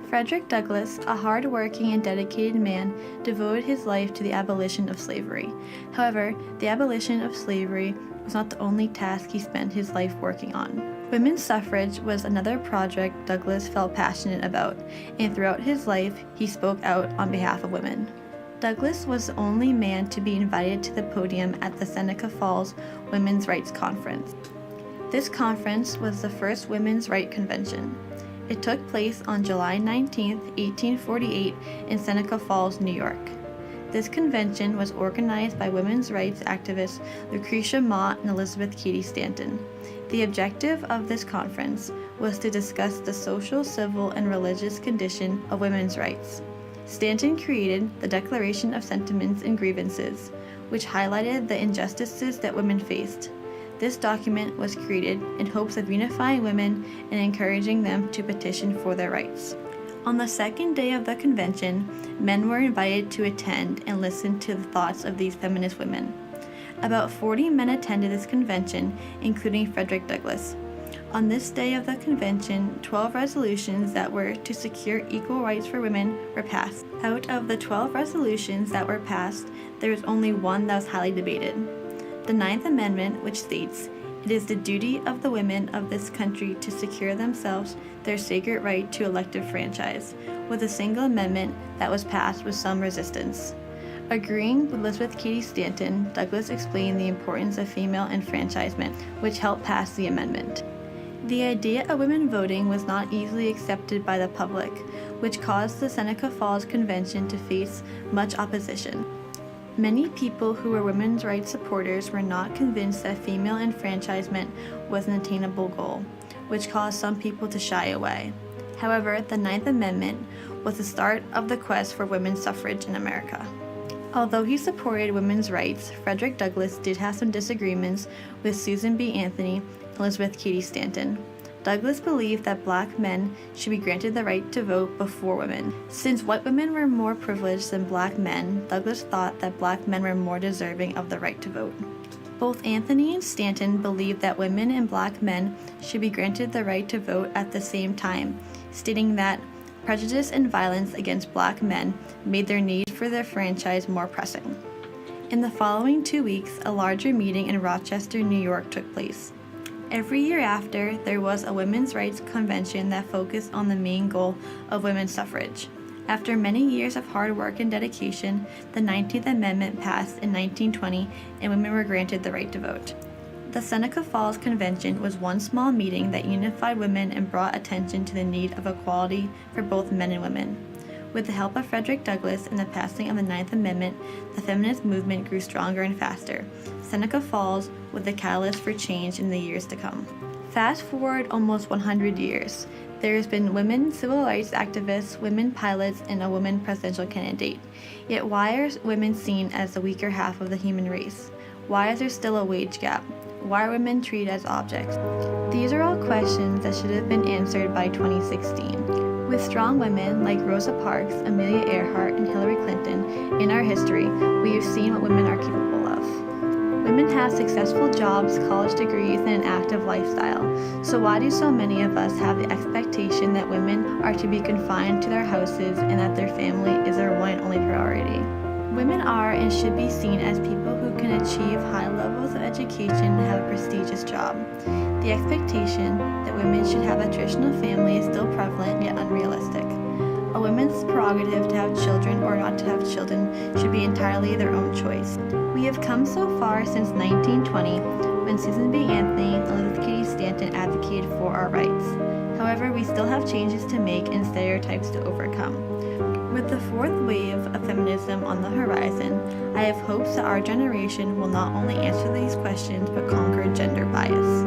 Frederick Douglass, a hard-working and dedicated man, devoted his life to the abolition of slavery. However, the abolition of slavery was not the only task he spent his life working on. Women's suffrage was another project Douglass felt passionate about, and throughout his life, he spoke out on behalf of women. Douglass was the only man to be invited to the podium at the Seneca Falls Women's Rights Conference. This conference was the first women's rights convention. It took place on July 19, 1848 in Seneca Falls, New York. This convention was organized by women's rights activists Lucretia Mott and Elizabeth Cady Stanton. The objective of this conference was to discuss the social, civil, and religious condition of women's rights. Stanton created the Declaration of Sentiments and Grievances, which highlighted the injustices that women faced. This document was created in hopes of unifying women and encouraging them to petition for their rights. On the second day of the convention, men were invited to attend and listen to the thoughts of these feminist women. About 40 men attended this convention, including Frederick Douglass. On this day of the convention, 12 resolutions that were to secure equal rights for women were passed. Out of the 12 resolutions that were passed, there was only one that was highly debated. The Ninth Amendment, which states, "It is the duty of the women of this country to secure themselves their sacred right to elective franchise," was a single amendment that was passed with some resistance. Agreeing with Elizabeth Cady Stanton, Douglass explained the importance of female enfranchisement, which helped pass the amendment. The idea of women voting was not easily accepted by the public, which caused the Seneca Falls Convention to face much opposition. Many people who were women's rights supporters were not convinced that female enfranchisement was an attainable goal, which caused some people to shy away. However, the Ninth Amendment was the start of the quest for women's suffrage in America. Although he supported women's rights, Frederick Douglass did have some disagreements with Susan B. Anthony and Elizabeth Cady Stanton. Douglass believed that black men should be granted the right to vote before women. Since white women were more privileged than black men, Douglass thought that black men were more deserving of the right to vote. Both Anthony and Stanton believed that women and black men should be granted the right to vote at the same time, stating that prejudice and violence against black men made their need for the franchise more pressing. In the following 2 weeks, a larger meeting in Rochester, New York took place. Every year after, there was a women's rights convention that focused on the main goal of women's suffrage. After many years of hard work and dedication, the 19th Amendment passed in 1920 and women were granted the right to vote. The Seneca Falls Convention was one small meeting that unified women and brought attention to the need of equality for both men and women. With the help of Frederick Douglass and the passing of the Ninth Amendment, the feminist movement grew stronger and faster. Seneca Falls was the catalyst for change in the years to come. Fast forward almost 100 years. There has been women civil rights activists, women pilots, and a woman presidential candidate. Yet why are women seen as the weaker half of the human race? Why is there still a wage gap? Why are women treated as objects? These are all questions that should have been answered by 2016. With strong women like Rosa Parks, Amelia Earhart, and Hillary Clinton in our history, we have seen what women are capable of. Women have successful jobs, college degrees, and an active lifestyle. So why do so many of us have the expectation that women are to be confined to their houses and that their family is their one and only priority? Women are and should be seen as people who can achieve high levels of education and have a prestigious job. The expectation that women should have a traditional family is still prevalent yet unrealistic. A woman's prerogative to have children or not to have children should be entirely their own choice. We have come so far since 1920, when Susan B. Anthony and Elizabeth Cady Stanton advocated for our rights. However, we still have changes to make and stereotypes to overcome. With the fourth wave of feminism on the horizon, I have hopes that our generation will not only answer these questions but conquer gender bias.